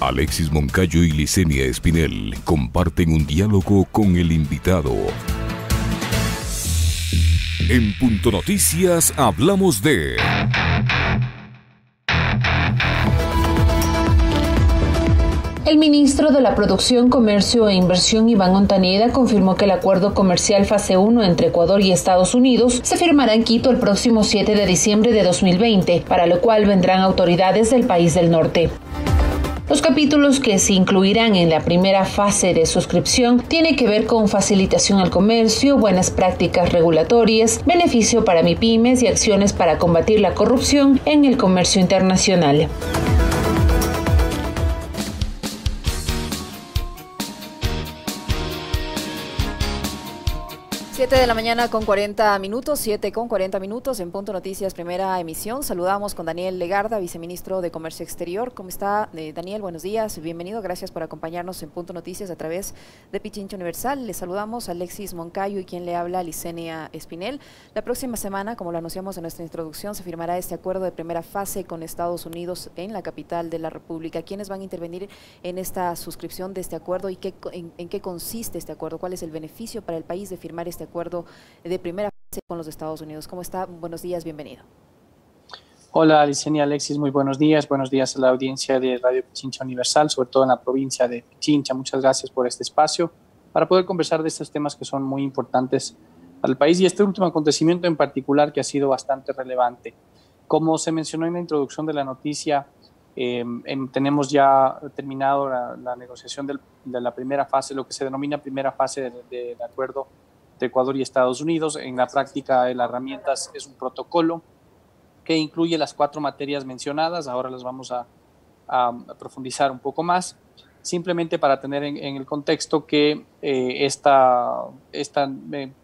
Alexis Moncayo y Licenia Espinel comparten un diálogo con el invitado. En Punto Noticias hablamos de... El ministro de la Producción, Comercio e Inversión, Iván Ontaneda, confirmó que el acuerdo comercial fase 1 entre Ecuador y Estados Unidos se firmará en Quito el próximo 7 de diciembre de 2020, para lo cual vendrán autoridades del país del norte. Los capítulos que se incluirán en la primera fase de suscripción tienen que ver con facilitación al comercio, buenas prácticas regulatorias, beneficio para MIPYMES y acciones para combatir la corrupción en el comercio internacional. Siete de la mañana con 40 minutos, 7:40 en Punto Noticias, primera emisión. Saludamos con Daniel Legarda, viceministro de Comercio Exterior. ¿Cómo está, Daniel? Buenos días, bienvenido. Gracias por acompañarnos en Punto Noticias a través de Pichincha Universal. Le saludamos a Alexis Moncayo y quien le habla, Licenia Espinel. La próxima semana, como lo anunciamos en nuestra introducción, se firmará este acuerdo de primera fase con Estados Unidos en la capital de la República. ¿Quiénes van a intervenir en esta suscripción de este acuerdo y en qué consiste este acuerdo? ¿Cuál es el beneficio para el país de firmar este acuerdo de primera fase con los Estados Unidos? ¿Cómo está? Buenos días, bienvenido. Hola, Licenia, Alexis, muy buenos días a la audiencia de Radio Pichincha Universal, sobre todo en la provincia de Pichincha. Muchas gracias por este espacio para poder conversar de estos temas que son muy importantes para el país y este último acontecimiento en particular que ha sido bastante relevante. Como se mencionó en la introducción de la noticia, tenemos ya terminado la negociación de la primera fase, lo que se denomina primera fase del acuerdo de Ecuador y Estados Unidos. En la práctica, la herramienta es un protocolo que incluye las 4 materias mencionadas. Ahora las vamos a profundizar un poco más, simplemente para tener en el contexto que esta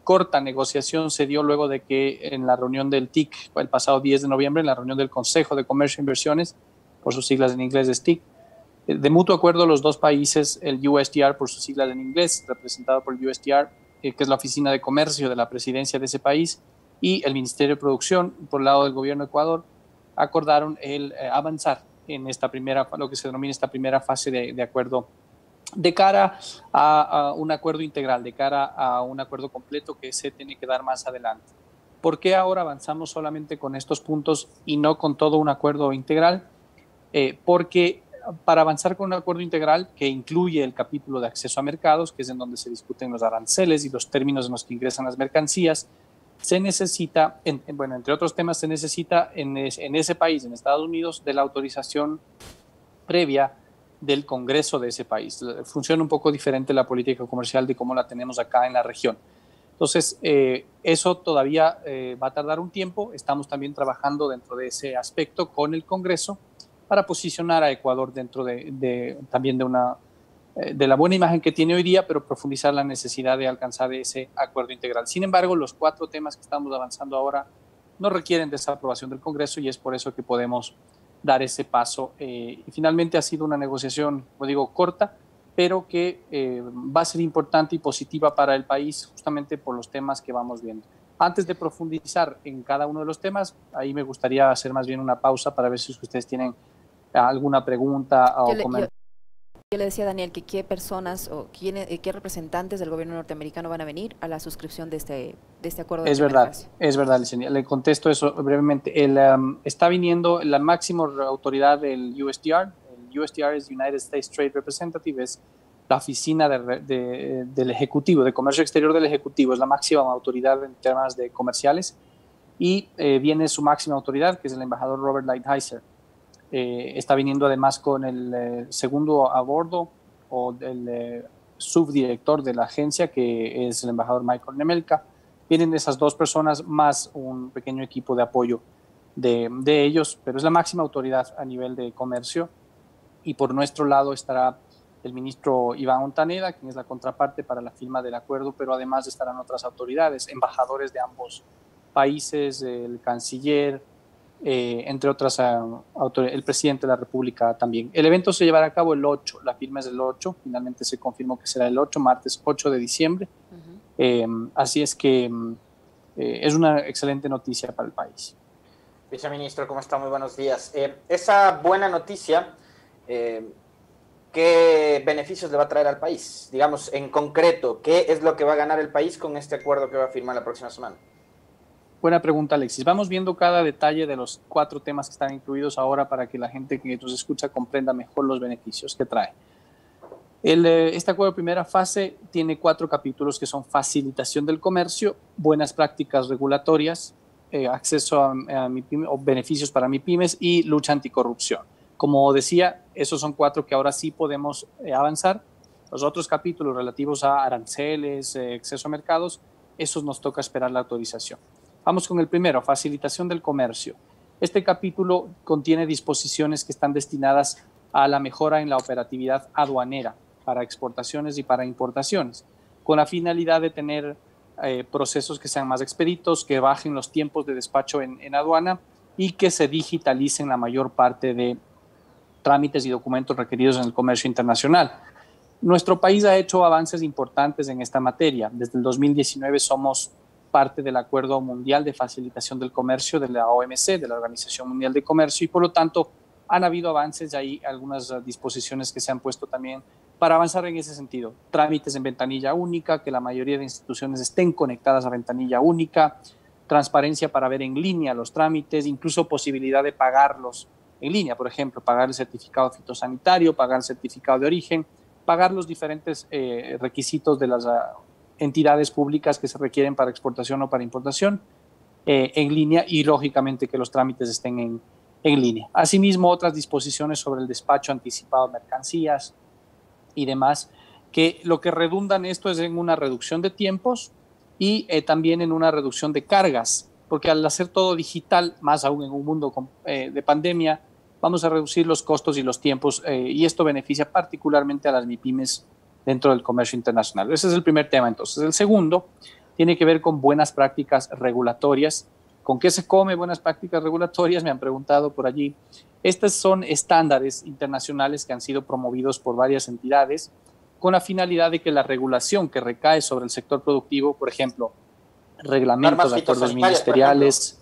corta negociación se dio luego de que en la reunión del TIC, el pasado 10 de noviembre, en la reunión del Consejo de Comercio e Inversiones, por sus siglas en inglés es TIC, de mutuo acuerdo los dos países, el USTR por sus siglas en inglés, representado por el USTR, que es la oficina de comercio de la presidencia de ese país, y el Ministerio de Producción, por el lado del gobierno de Ecuador, acordaron avanzar en esta lo que se denomina esta primera fase de acuerdo, de cara a un acuerdo integral, de cara a un acuerdo completo que se tiene que dar más adelante. ¿Por qué ahora avanzamos solamente con estos puntos y no con todo un acuerdo integral? Porque para avanzar con un acuerdo integral que incluye el capítulo de acceso a mercados, que es en donde se discuten los aranceles y los términos en los que ingresan las mercancías, se necesita, entre otros temas, se necesita en ese país, en Estados Unidos, de la autorización previa del Congreso de ese país. Funciona un poco diferente la política comercial de cómo la tenemos acá en la región. Entonces, eso todavía va a tardar un tiempo. Estamos también trabajando dentro de ese aspecto con el Congreso para posicionar a Ecuador dentro también de la buena imagen que tiene hoy día, pero profundizar la necesidad de alcanzar ese acuerdo integral. Sin embargo, los 4 temas que estamos avanzando ahora no requieren de esa aprobación del Congreso y es por eso que podemos dar ese paso. Y finalmente ha sido una negociación, como digo, corta, pero que va a ser importante y positiva para el país justamente por los temas que vamos viendo. Antes de profundizar en cada uno de los temas, ahí me gustaría hacer más bien una pausa para ver si ustedes tienen alguna pregunta o comentario. Yo le decía a Daniel que qué personas o qué representantes del gobierno norteamericano van a venir a la suscripción de este acuerdo. Es verdad, Licenia. Le contesto eso brevemente. Está viniendo la máxima autoridad del USTR. El USTR es United States Trade Representative, es la oficina del Ejecutivo, de Comercio Exterior del Ejecutivo, es la máxima autoridad en temas de comerciales. Y viene su máxima autoridad, que es el embajador Robert Lighthizer. Está viniendo además con el segundo a bordo o el subdirector de la agencia, que es el embajador Michael Nemelka. Vienen esas 2 personas más un pequeño equipo de apoyo de ellos, pero es la máxima autoridad a nivel de comercio. Y por nuestro lado estará el ministro Iván Ontaneda, quien es la contraparte para la firma del acuerdo, pero además estarán otras autoridades, embajadores de ambos países, el canciller, entre otras autoridades, el presidente de la República también. El evento se llevará a cabo el 8, la firma es el 8, finalmente se confirmó que será el 8, martes 8 de diciembre. Así es que es una excelente noticia para el país. Viceministro, ¿cómo está? Muy buenos días. Esa buena noticia ¿qué beneficios le va a traer al país? Digamos, en concreto, ¿qué es lo que va a ganar el país con este acuerdo que va a firmar la próxima semana? Buena pregunta, Alexis. Vamos viendo cada detalle de los 4 temas que están incluidos ahora para que la gente que nos escucha comprenda mejor los beneficios que trae. Este acuerdo de primera fase tiene 4 capítulos que son facilitación del comercio, buenas prácticas regulatorias, acceso a MIPYME, o beneficios para MIPYMES y lucha anticorrupción. Como decía, esos son 4 que ahora sí podemos avanzar. Los otros capítulos relativos a aranceles, acceso a mercados, esos nos toca esperar la autorización. Vamos con el primero, facilitación del comercio. Este capítulo contiene disposiciones que están destinadas a la mejora en la operatividad aduanera para exportaciones y para importaciones, con la finalidad de tener procesos que sean más expeditos, que bajen los tiempos de despacho en aduana y que se digitalicen la mayor parte de trámites y documentos requeridos en el comercio internacional. Nuestro país ha hecho avances importantes en esta materia. Desde el 2019 somos parte del Acuerdo Mundial de Facilitación del Comercio de la OMC, de la Organización Mundial de Comercio, y por lo tanto han habido avances, hay algunas disposiciones que se han puesto también para avanzar en ese sentido. Trámites en ventanilla única, que la mayoría de instituciones estén conectadas a ventanilla única, transparencia para ver en línea los trámites, incluso posibilidad de pagarlos en línea, por ejemplo, pagar el certificado fitosanitario, pagar el certificado de origen, pagar los diferentes requisitos de las entidades públicas que se requieren para exportación o para importación en línea, y lógicamente que los trámites estén en línea. Asimismo, otras disposiciones sobre el despacho anticipado de mercancías y demás, que lo que redundan esto es en una reducción de tiempos y también en una reducción de cargas, porque al hacer todo digital, más aún en un mundo de pandemia, vamos a reducir los costos y los tiempos, y esto beneficia particularmente a las MIPYMES dentro del comercio internacional. Ese es el primer tema. Entonces, el segundo tiene que ver con buenas prácticas regulatorias. ¿Con qué se come buenas prácticas regulatorias? Me han preguntado por allí. Estos son estándares internacionales que han sido promovidos por varias entidades con la finalidad de que la regulación que recae sobre el sector productivo, por ejemplo, reglamentos, acuerdos ministeriales,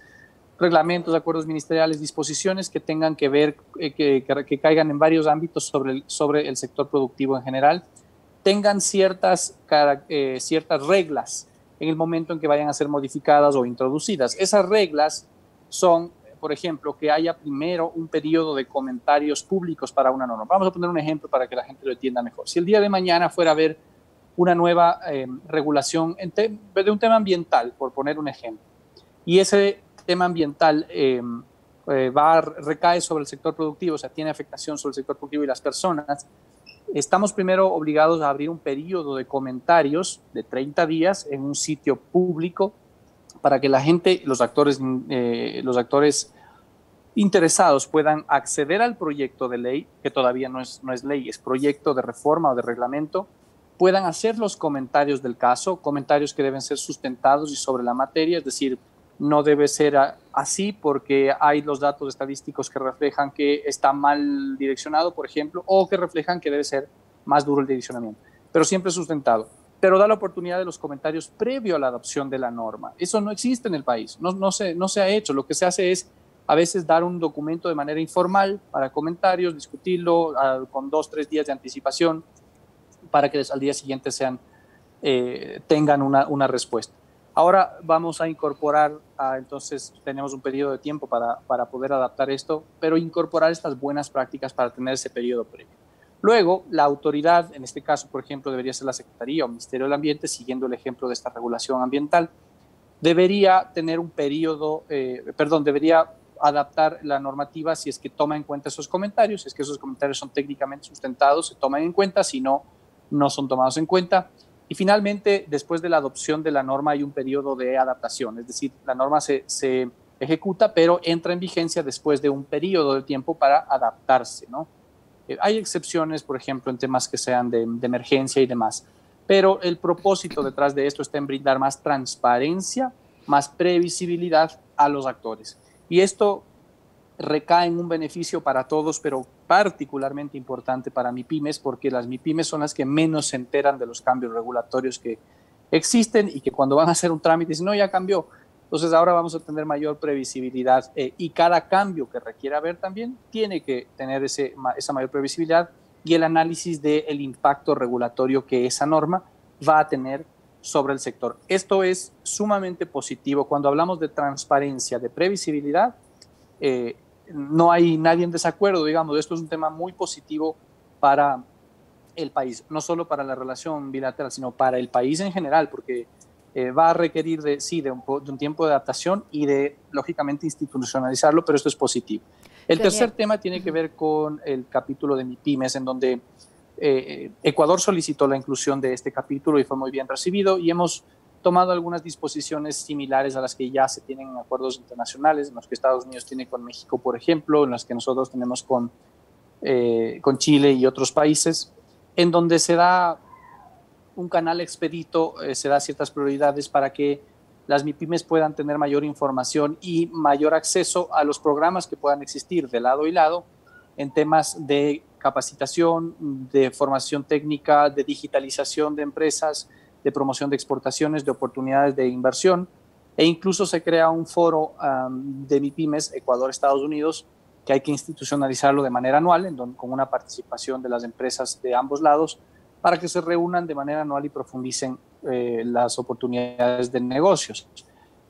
disposiciones que tengan que ver, que caigan en varios ámbitos sobre el sector productivo en general, tengan ciertas reglas en el momento en que vayan a ser modificadas o introducidas. Esas reglas son, por ejemplo, que haya primero un periodo de comentarios públicos para una norma. Vamos a poner un ejemplo para que la gente lo entienda mejor. Si el día de mañana fuera a haber una nueva regulación de un tema ambiental, por poner un ejemplo, y ese tema ambiental recae sobre el sector productivo, o sea, tiene afectación sobre el sector productivo y las personas, estamos primero obligados a abrir un periodo de comentarios de 30 días en un sitio público para que la gente, los actores interesados puedan acceder al proyecto de ley, que todavía no es ley, es proyecto de reforma o de reglamento, puedan hacer los comentarios del caso, comentarios que deben ser sustentados y sobre la materia, es decir, no debe ser así porque hay los datos estadísticos que reflejan que está mal direccionado, por ejemplo, o que reflejan que debe ser más duro el direccionamiento, pero siempre sustentado. Pero da la oportunidad de los comentarios previo a la adopción de la norma. Eso no existe en el país, no se ha hecho. Lo que se hace es a veces dar un documento de manera informal para comentarios, discutirlo con 2-3 días de anticipación para que al día siguiente tengan una respuesta. Ahora vamos a incorporar, entonces tenemos un periodo de tiempo para poder adaptar esto, pero incorporar estas buenas prácticas para tener ese periodo previo. Luego, la autoridad, en este caso, por ejemplo, debería ser la Secretaría o Ministerio del Ambiente, siguiendo el ejemplo de esta regulación ambiental, debería tener un periodo, debería adaptar la normativa si es que toma en cuenta esos comentarios, si es que esos comentarios son técnicamente sustentados, se toman en cuenta, si no, no son tomados en cuenta. Y finalmente, después de la adopción de la norma hay un periodo de adaptación, es decir, la norma se ejecuta, pero entra en vigencia después de un periodo de tiempo para adaptarse, ¿no? Hay excepciones, por ejemplo, en temas que sean de emergencia y demás, pero el propósito detrás de esto está en brindar más transparencia, más previsibilidad a los actores. Y esto recae en un beneficio para todos, pero particularmente importante para MIPYMES, porque las MIPYMES son las que menos se enteran de los cambios regulatorios que existen y que cuando van a hacer un trámite dicen, no, ya cambió. Entonces ahora vamos a tener mayor previsibilidad y cada cambio que requiera haber también tiene que tener esa mayor previsibilidad y el análisis del impacto regulatorio que esa norma va a tener sobre el sector. Esto es sumamente positivo. Cuando hablamos de transparencia, de previsibilidad, no hay nadie en desacuerdo, digamos. Esto es un tema muy positivo para el país, no solo para la relación bilateral, sino para el país en general, porque va a requerir de un tiempo de adaptación y de, lógicamente, institucionalizarlo, pero esto es positivo. El tercer tema tiene que ver con el capítulo de MIPYMES, en donde Ecuador solicitó la inclusión de este capítulo y fue muy bien recibido, y hemos tomado algunas disposiciones similares a las que ya se tienen en acuerdos internacionales, en los que Estados Unidos tiene con México, por ejemplo, en las que nosotros tenemos con Chile y otros países, en donde se da un canal expedito, se da ciertas prioridades para que las MIPYMES puedan tener mayor información y mayor acceso a los programas que puedan existir de lado y lado en temas de capacitación, de formación técnica, de digitalización de empresas, de promoción de exportaciones, de oportunidades de inversión, e incluso se crea un foro de MIPYMES Ecuador-Estados Unidos que hay que institucionalizarlo de manera anual, con una participación de las empresas de ambos lados, para que se reúnan de manera anual y profundicen las oportunidades de negocios.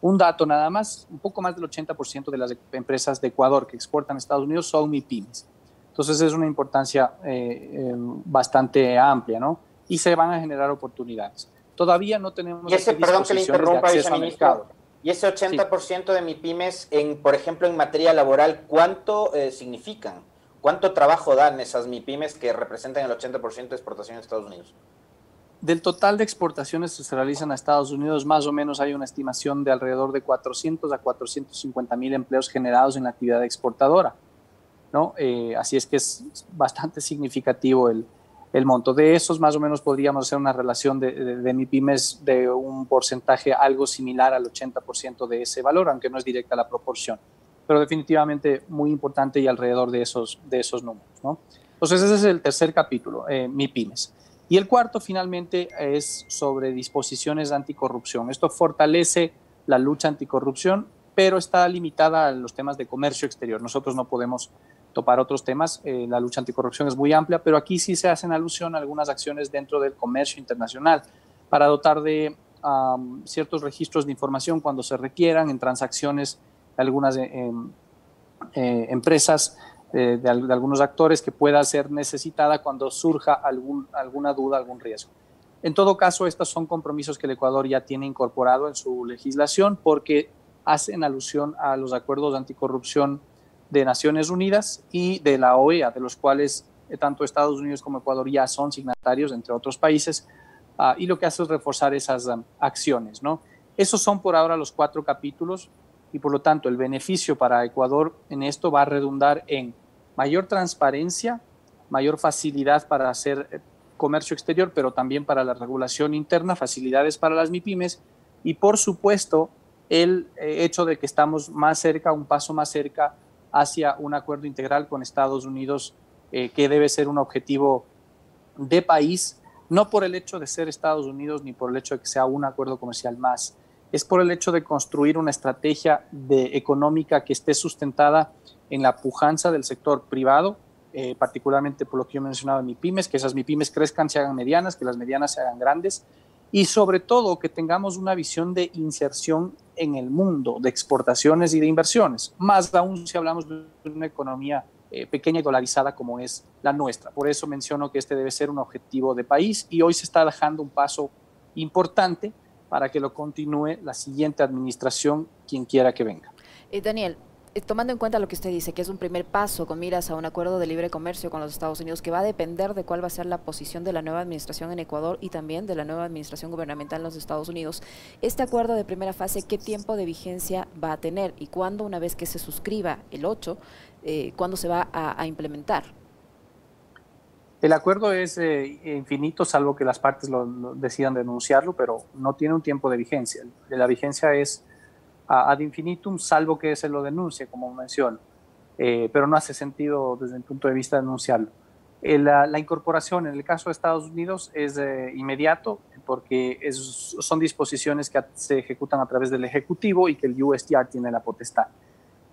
Un dato nada más, un poco más del 80% de las empresas de Ecuador que exportan a Estados Unidos son MIPYMES. Entonces es una importancia bastante amplia, ¿no? Y se van a generar oportunidades. Todavía no tenemos... Y ese, perdón que le interrumpa, viceministro, y ese 80% sí, de MIPYMES, por ejemplo, en materia laboral, ¿cuánto significan? ¿Cuánto trabajo dan esas MIPYMES que representan el 80% de exportación a Estados Unidos? Del total de exportaciones que se realizan a Estados Unidos, más o menos hay una estimación de alrededor de 400 a 450 mil empleos generados en la actividad exportadora, ¿no? Así es que es bastante significativo el monto. De esos, más o menos, podríamos hacer una relación de MIPYMES de un porcentaje algo similar al 80% de ese valor, aunque no es directa la proporción, pero definitivamente muy importante y alrededor de esos números, ¿no? Entonces ese es el tercer capítulo, MIPYMES. Y el cuarto, finalmente, es sobre disposiciones anticorrupción. Esto fortalece la lucha anticorrupción, pero está limitada a los temas de comercio exterior. Nosotros no podemos topar otros temas. La lucha anticorrupción es muy amplia, pero aquí sí se hacen alusión a algunas acciones dentro del comercio internacional para dotar de ciertos registros de información cuando se requieran en transacciones de algunas empresas, de algunos actores, que pueda ser necesitada cuando surja alguna duda, algún riesgo. En todo caso, estos son compromisos que el Ecuador ya tiene incorporado en su legislación, porque hacen alusión a los acuerdos de anticorrupción de Naciones Unidas y de la OEA, de los cuales tanto Estados Unidos como Ecuador ya son signatarios, entre otros países, y lo que hace es reforzar esas acciones, ¿no? Esos son por ahora los 4 capítulos, y por lo tanto el beneficio para Ecuador en esto va a redundar en mayor transparencia, mayor facilidad para hacer comercio exterior, pero también para la regulación interna, facilidades para las MIPYMES, y por supuesto el hecho de que estamos más cerca, un paso más cerca hacia un acuerdo integral con Estados Unidos, que debe ser un objetivo de país, no por el hecho de ser Estados Unidos ni por el hecho de que sea un acuerdo comercial más, es por el hecho de construir una estrategia económica que esté sustentada en la pujanza del sector privado, particularmente por lo que yo mencionaba, MIPYMES, que esas MIPYMES crezcan, se hagan medianas, que las medianas se hagan grandes, y sobre todo que tengamos una visión de inserción en el mundo, de exportaciones y de inversiones, más aún si hablamos de una economía pequeña y dolarizada como es la nuestra. Por eso menciono que este debe ser un objetivo de país, y hoy se está dejando un paso importante para que lo continúe la siguiente administración, quien quiera que venga. Daniel, tomando en cuenta lo que usted dice, que es un primer paso con miras a un acuerdo de libre comercio con los Estados Unidos, que va a depender de cuál va a ser la posición de la nueva administración en Ecuador y también de la nueva administración gubernamental en los Estados Unidos, este acuerdo de primera fase, ¿qué tiempo de vigencia va a tener? ¿Y cuándo, una vez que se suscriba el 8, cuándo se va a implementar? El acuerdo es infinito, salvo que las partes lo decidan denunciarlo, pero no tiene un tiempo de vigencia. La vigencia es ad infinitum, salvo que se lo denuncie, como menciono, pero no hace sentido desde el punto de vista de denunciarlo. La incorporación en el caso de Estados Unidos es inmediato, porque son disposiciones que se ejecutan a través del Ejecutivo y que el USTR tiene la potestad.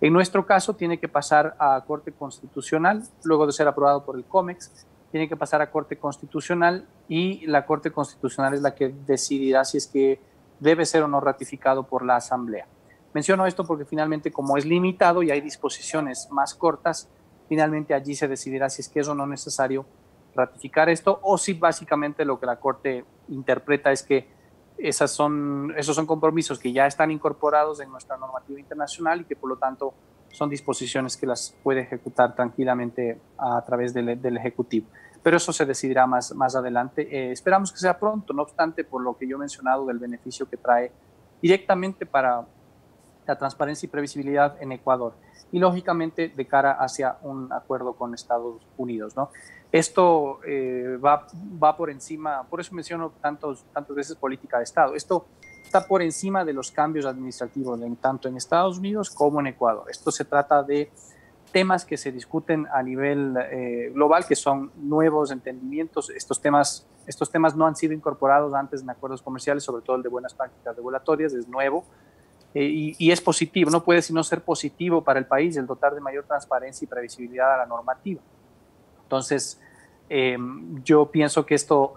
En nuestro caso tiene que pasar a Corte Constitucional, luego de ser aprobado por el COMEX, tiene que pasar a Corte Constitucional y la Corte Constitucional es la que decidirá si es que debe ser o no ratificado por la Asamblea. Menciono esto porque finalmente, como es limitado y hay disposiciones más cortas, finalmente allí se decidirá si es que es o no necesario ratificar esto, o si básicamente lo que la Corte interpreta es que esos son compromisos que ya están incorporados en nuestra normativa internacional y que por lo tanto son disposiciones que las puede ejecutar tranquilamente a través del Ejecutivo. Pero eso se decidirá más adelante. Esperamos que sea pronto, no obstante, por lo que yo he mencionado del beneficio que trae directamente para la transparencia y previsibilidad en Ecuador y lógicamente de cara hacia un acuerdo con Estados Unidos, ¿no? Esto va por encima, por eso menciono tantas veces política de Estado, esto está por encima de los cambios administrativos tanto en Estados Unidos como en Ecuador. Esto se trata de temas que se discuten a nivel global, que son nuevos entendimientos. Estos temas no han sido incorporados antes en acuerdos comerciales, sobre todo el de buenas prácticas regulatorias, es nuevo. Y es positivo, no puede sino ser positivo para el país el dotar de mayor transparencia y previsibilidad a la normativa. Entonces, yo pienso que esto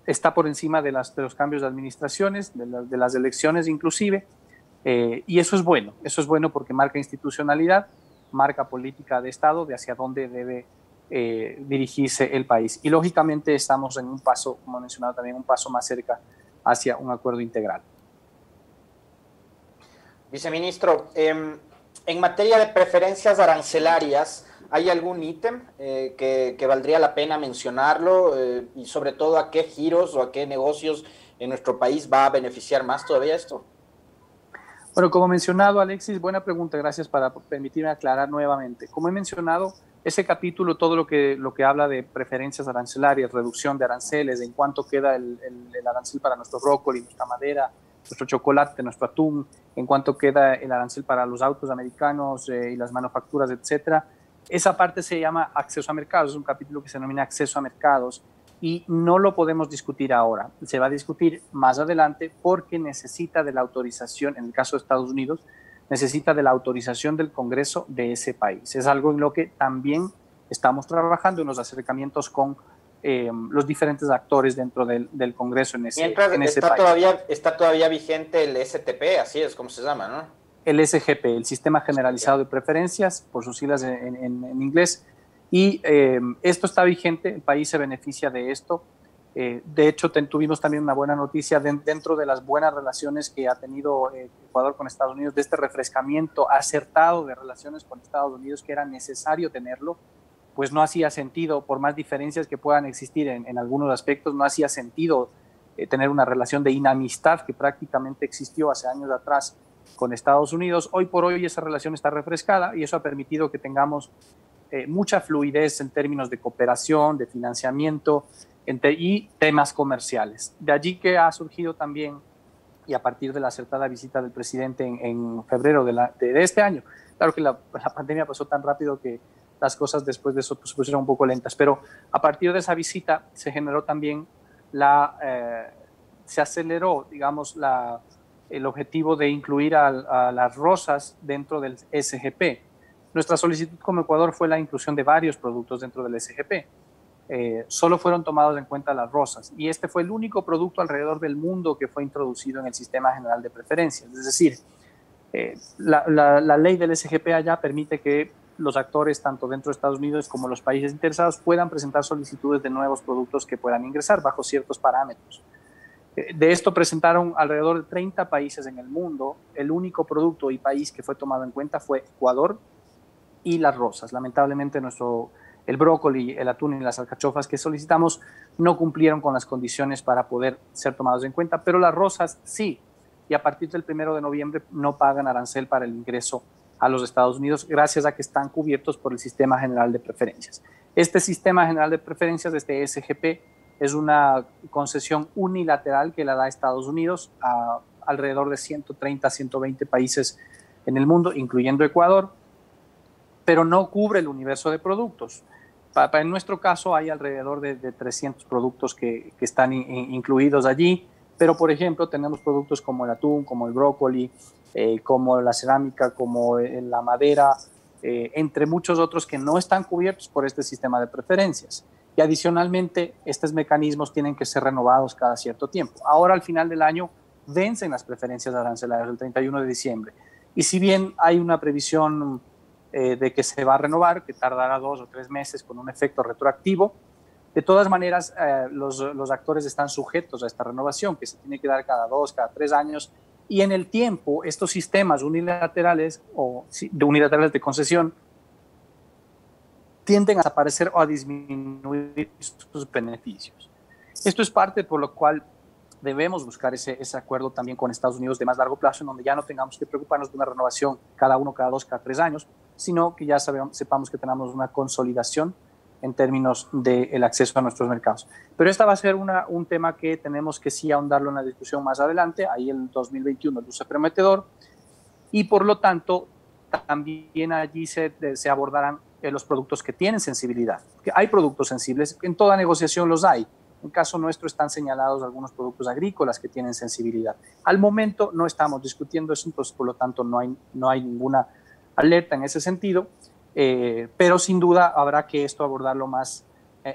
está por encima de los cambios de administraciones, de las elecciones inclusive, y eso es bueno porque marca institucionalidad, marca política de Estado de hacia dónde debe dirigirse el país. Y lógicamente estamos en un paso, como he mencionado también, un paso más cerca hacia un acuerdo integral. Viceministro, en materia de preferencias arancelarias, ¿hay algún ítem que valdría la pena mencionarlo y sobre todo a qué giros o a qué negocios en nuestro país va a beneficiar más todavía esto? Bueno, como mencionado, Alexis, buena pregunta, gracias por permitirme aclarar nuevamente. Como he mencionado, ese capítulo, todo lo que habla de preferencias arancelarias, reducción de aranceles, en cuánto queda el arancel para nuestro brócoli, nuestra madera, nuestro chocolate, nuestro atún, en cuánto queda el arancel para los autos americanos y las manufacturas, etcétera. Esa parte se llama acceso a mercados, es un capítulo que se denomina acceso a mercados y no lo podemos discutir ahora. Se va a discutir más adelante porque necesita de la autorización, en el caso de Estados Unidos, necesita de la autorización del Congreso de ese país. Es algo en lo que también estamos trabajando en los acercamientos con los diferentes actores dentro del Congreso en ese país. Está todavía vigente el STP, así es como se llama, ¿no? El SGP, el Sistema Generalizado de Preferencias, por sus siglas en inglés, y esto está vigente, el país se beneficia de esto. De hecho, tuvimos también una buena noticia dentro de las buenas relaciones que ha tenido Ecuador con Estados Unidos, de este refrescamiento acertado de relaciones con Estados Unidos, que era necesario tenerlo, pues no hacía sentido, por más diferencias que puedan existir en algunos aspectos, no hacía sentido tener una relación de inamistad que prácticamente existió hace años atrás con Estados Unidos. Hoy por hoy esa relación está refrescada y eso ha permitido que tengamos mucha fluidez en términos de cooperación, de financiamiento y temas comerciales. De allí que ha surgido también, y a partir de la acertada visita del presidente en febrero de este año, claro que la pandemia pasó tan rápido que las cosas después de eso se pusieron un poco lentas, pero a partir de esa visita se generó también se aceleró, digamos, el objetivo de incluir a las rosas dentro del SGP. Nuestra solicitud como Ecuador fue la inclusión de varios productos dentro del SGP. Solo fueron tomados en cuenta las rosas y este fue el único producto alrededor del mundo que fue introducido en el Sistema General de Preferencias. Es decir, la ley del SGP allá permite que los actores, tanto dentro de Estados Unidos como los países interesados, puedan presentar solicitudes de nuevos productos que puedan ingresar bajo ciertos parámetros. De esto presentaron alrededor de 30 países en el mundo. El único producto y país que fue tomado en cuenta fue Ecuador y las rosas. Lamentablemente el brócoli, el atún y las alcachofas que solicitamos no cumplieron con las condiciones para poder ser tomados en cuenta, pero las rosas sí, y a partir del 1 de noviembre no pagan arancel para el ingreso a los Estados Unidos gracias a que están cubiertos por el Sistema General de Preferencias. Este Sistema General de Preferencias, este SGP, es una concesión unilateral que la da Estados Unidos a alrededor de 130, 120 países en el mundo, incluyendo Ecuador, pero no cubre el universo de productos. En nuestro caso hay alrededor de 300 productos que están incluidos allí, pero por ejemplo tenemos productos como el atún, como el brócoli, como la cerámica, como la madera, entre muchos otros que no están cubiertos por este sistema de preferencias. y adicionalmente estos mecanismos tienen que ser renovados cada cierto tiempo. Ahora al final del año vencen las preferencias arancelarias el 31 de diciembre y si bien hay una previsión de que se va a renovar, que tardará 2 o 3 meses con un efecto retroactivo, de todas maneras los actores están sujetos a esta renovación que se tiene que dar cada 2, cada 3 años y en el tiempo estos sistemas unilaterales o unilaterales de concesión tienden a desaparecer o a disminuir sus beneficios. Esto es parte por lo cual debemos buscar ese acuerdo también con Estados Unidos de más largo plazo, en donde ya no tengamos que preocuparnos de una renovación cada 1, cada 2, cada 3 años, sino que ya sepamos que tenemos una consolidación en términos del acceso a nuestros mercados. Pero esta va a ser un tema que tenemos que sí ahondarlo en la discusión más adelante, ahí el 2021 luce prometedor, y por lo tanto también allí se abordarán los productos que tienen sensibilidad. Que hay productos sensibles, en toda negociación los hay. En caso nuestro están señalados algunos productos agrícolas que tienen sensibilidad. Al momento no estamos discutiendo eso, entonces por lo tanto no hay ninguna alerta en ese sentido, pero sin duda habrá que esto abordarlo más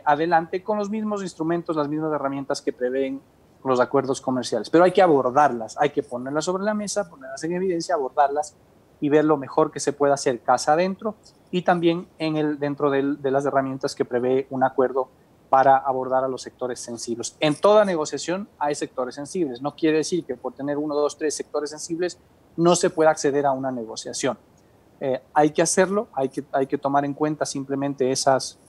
adelante con los mismos instrumentos, las mismas herramientas que prevén los acuerdos comerciales. Pero hay que abordarlas, hay que ponerlas sobre la mesa, ponerlas en evidencia, abordarlas y ver lo mejor que se pueda hacer casa adentro y también dentro de las herramientas que prevé un acuerdo para abordar a los sectores sensibles. En toda negociación hay sectores sensibles. No quiere decir que por tener 1, 2, 3 sectores sensibles no se pueda acceder a una negociación. Hay que hacerlo, hay que tomar en cuenta simplemente esas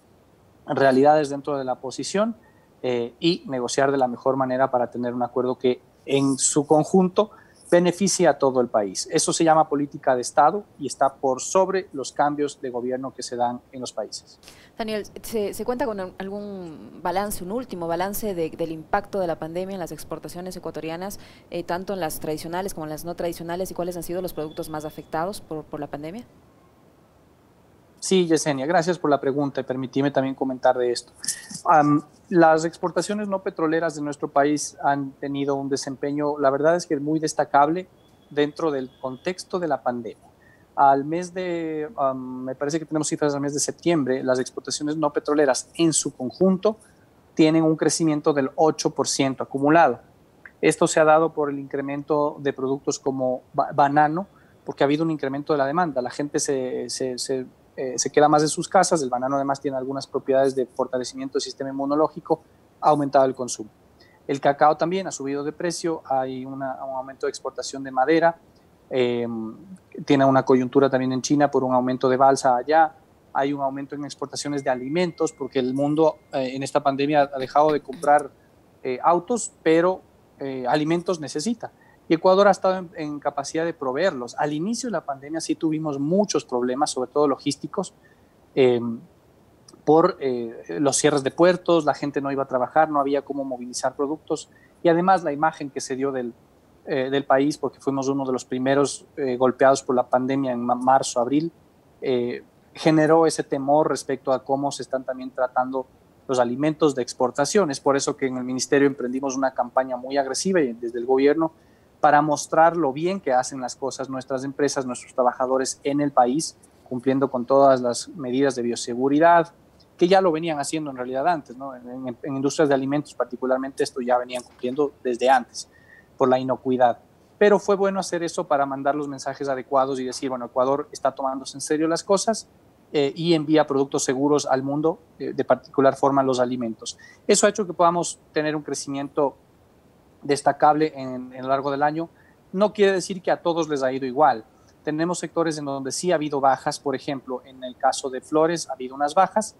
realidades dentro de la posición y negociar de la mejor manera para tener un acuerdo que en su conjunto beneficie a todo el país. Eso se llama política de Estado y está por sobre los cambios de gobierno que se dan en los países. Daniel, ¿se cuenta con algún balance, un último balance del impacto de la pandemia en las exportaciones ecuatorianas, tanto en las tradicionales como en las no tradicionales, y cuáles han sido los productos más afectados por la pandemia? Sí, Yesenia, gracias por la pregunta y permíteme también comentar de esto. Las exportaciones no petroleras de nuestro país han tenido un desempeño, la verdad es que muy destacable dentro del contexto de la pandemia. Al mes de, me parece que tenemos cifras al mes de septiembre, las exportaciones no petroleras en su conjunto tienen un crecimiento del 8% acumulado. Esto se ha dado por el incremento de productos como banano, porque ha habido un incremento de la demanda. La gente se queda más en sus casas, el banano además tiene algunas propiedades de fortalecimiento del sistema inmunológico, ha aumentado el consumo. El cacao también ha subido de precio, hay un aumento de exportación de madera, tiene una coyuntura también en China por un aumento de balsa allá, hay un aumento en exportaciones de alimentos porque el mundo en esta pandemia ha dejado de comprar autos, pero alimentos necesita. Y Ecuador ha estado en capacidad de proveerlos. Al inicio de la pandemia sí tuvimos muchos problemas, sobre todo logísticos, por los cierres de puertos, la gente no iba a trabajar, no había cómo movilizar productos y además la imagen que se dio del país, porque fuimos uno de los primeros golpeados por la pandemia en marzo, abril, generó ese temor respecto a cómo se están también tratando los alimentos de exportación. Es por eso que en el Ministerio emprendimos una campaña muy agresiva y desde el gobierno para mostrar lo bien que hacen las cosas nuestras empresas, nuestros trabajadores en el país, cumpliendo con todas las medidas de bioseguridad, que ya lo venían haciendo en realidad antes, ¿no? En industrias de alimentos particularmente esto ya venían cumpliendo desde antes, por la inocuidad. Pero fue bueno hacer eso para mandar los mensajes adecuados y decir, bueno, Ecuador está tomándose en serio las cosas y envía productos seguros al mundo, de particular forma los alimentos. Eso ha hecho que podamos tener un crecimiento destacable en lo largo del año. No quiere decir que a todos les ha ido igual. Tenemos sectores en donde sí ha habido bajas, por ejemplo, en el caso de flores ha habido unas bajas,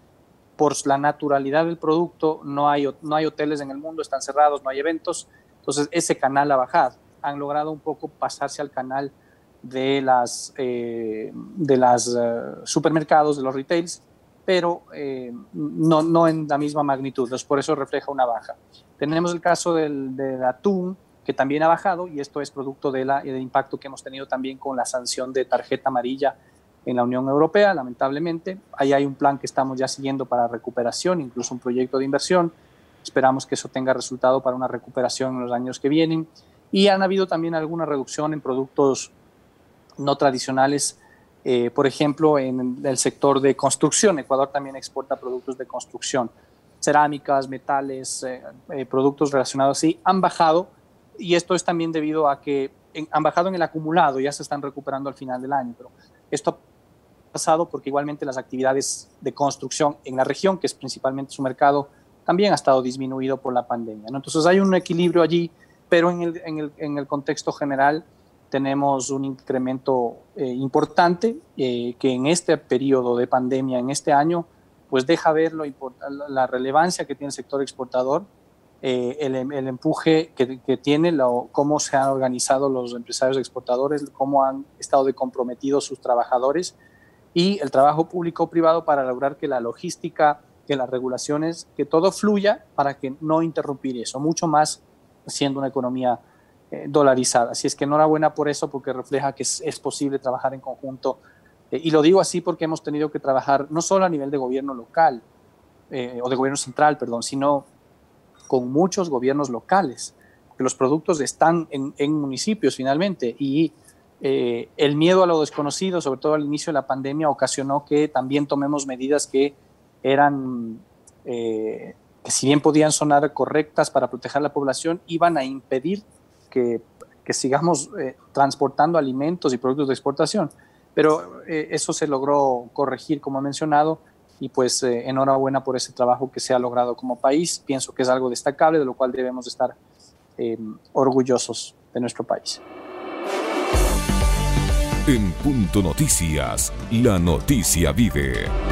por la naturalidad del producto, no hay hoteles en el mundo, están cerrados, no hay eventos, entonces ese canal ha bajado. Han logrado un poco pasarse al canal de las supermercados, de los retails, pero no en la misma magnitud, entonces por eso refleja una baja. Tenemos el caso del atún, que también ha bajado, y esto es producto del impacto que hemos tenido también con la sanción de tarjeta amarilla en la Unión Europea, lamentablemente. Ahí hay un plan que estamos ya siguiendo para recuperación, incluso un proyecto de inversión. Esperamos que eso tenga resultado para una recuperación en los años que vienen. Y han habido también alguna reducción en productos no tradicionales, por ejemplo, en el sector de construcción. Ecuador también exporta productos de construcción. cerámicas, metales, productos relacionados así, han bajado, y esto es también debido a que han bajado en el acumulado, ya se están recuperando al final del año, pero esto ha pasado porque igualmente las actividades de construcción en la región, que es principalmente su mercado, también ha estado disminuido por la pandemia, ¿no? Entonces hay un equilibrio allí, pero en el contexto general tenemos un incremento importante que en este periodo de pandemia, en este año, pues deja ver la relevancia que tiene el sector exportador, el empuje que tiene, cómo se han organizado los empresarios exportadores, cómo han estado comprometidos sus trabajadores y el trabajo público-privado para lograr que la logística, que las regulaciones, que todo fluya para que no interrumpir eso, mucho más siendo una economía dolarizada. Así es que enhorabuena por eso, porque refleja que es posible trabajar en conjunto. Y lo digo así porque hemos tenido que trabajar no solo a nivel de gobierno local, o de gobierno central, perdón, sino con muchos gobiernos locales, porque los productos están en municipios finalmente, y el miedo a lo desconocido, sobre todo al inicio de la pandemia, ocasionó que también tomemos medidas que eran, que si bien podían sonar correctas para proteger a la población, iban a impedir que sigamos transportando alimentos y productos de exportación. Pero eso se logró corregir, como he mencionado, y pues enhorabuena por ese trabajo que se ha logrado como país. Pienso que es algo destacable, de lo cual debemos estar orgullosos de nuestro país. En Punto Noticias, la noticia vive.